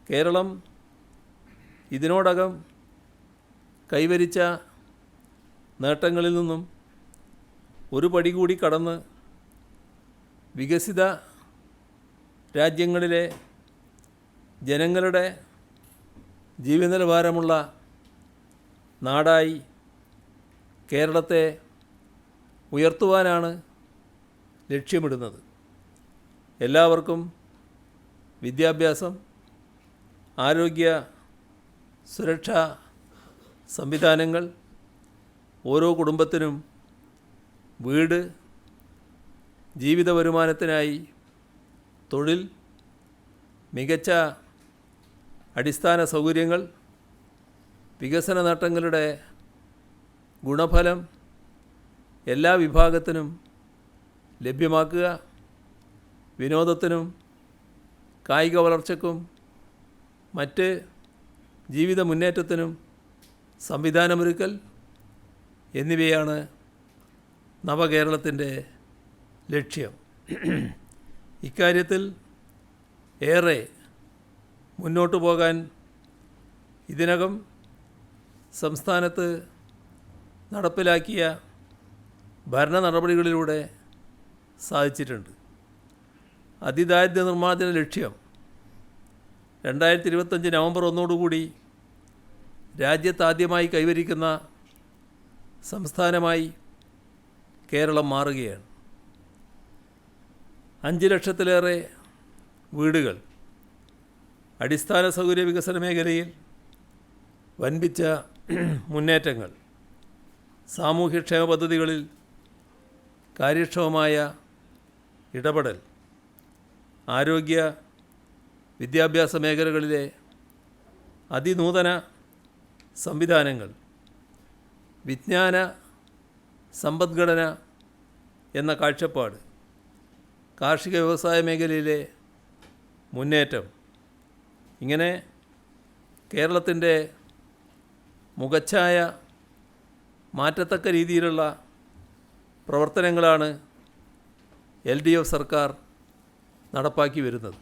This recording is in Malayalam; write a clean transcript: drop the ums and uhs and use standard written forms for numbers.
കേരളം ഇതിനോടകം കൈവരിച്ച നേട്ടങ്ങളിൽ നിന്നും ഒരു പടി കൂടി കടന്ന് വികസിത രാജ്യങ്ങളിലെ ജനങ്ങളുടെ ജീവനിലവാരമുള്ള നാടായി കേരളത്തെ ഉയർത്തുവാനാണ് ലക്ഷ്യമിടുന്നത്. എല്ലാവർക്കും വിദ്യാഭ്യാസം, ആരോഗ്യ സുരക്ഷാ സംവിധാനങ്ങൾ, ഓരോ കുടുംബത്തിനും വീട്, ജീവിത വരുമാനത്തിനായി തൊഴിൽ, മികച്ച അടിസ്ഥാന സൗകര്യങ്ങൾ, വികസന നേട്ടങ്ങളുടെ ഗുണഫലം എല്ലാ വിഭാഗത്തിനും ലഭ്യമാക്കുക, വിനോദത്തിനും കായിക വളർച്ചയ്ക്കും മറ്റ് ജീവിത മുന്നേറ്റത്തിനും സംവിധാനമൊരുക്കൽ എന്നിവയാണ് നവകേരളത്തിൻ്റെ ലക്ഷ്യം. ഇക്കാര്യത്തിൽ ഏറെ മുന്നോട്ടു പോകാൻ ഇതിനകം സംസ്ഥാനത്ത് നടപ്പിലാക്കിയ ഭരണ നടപടികളിലൂടെ സാധിച്ചിട്ടുണ്ട്. അതിദാരിദ്ര്യ നിർമ്മാർജ്ജന ലക്ഷ്യം 2025 നവംബർ 1 രാജ്യത്താദ്യമായി കൈവരിക്കുന്ന സംസ്ഥാനമായി കേരളം മാറുകയാണ്. 5 ലക്ഷത്തിലേറെ വീടുകൾ, അടിസ്ഥാന സൗകര്യ വികസന മേഖലയിൽ വൻപിച്ച മുന്നേറ്റങ്ങൾ, സാമൂഹ്യക്ഷേമ പദ്ധതികളിൽ കാര്യക്ഷമമായ ഇടപെടൽ, ആരോഗ്യ വിദ്യാഭ്യാസ മേഖലകളിലെ അതിനൂതന സംവിധാനങ്ങൾ, വിജ്ഞാന സമ്പദ്ഘടന എന്ന കാഴ്ചപ്പാട്, കാർഷിക വ്യവസായ മേഖലയിലെ മുന്നേറ്റം, ഇങ്ങനെ കേരളത്തിൻ്റെ മുഖച്ഛായ മാറ്റത്തക്ക രീതിയിലുള്ള പ്രവർത്തനങ്ങളാണ് LDF സർക്കാർ നടപ്പാക്കി വരുന്നത്.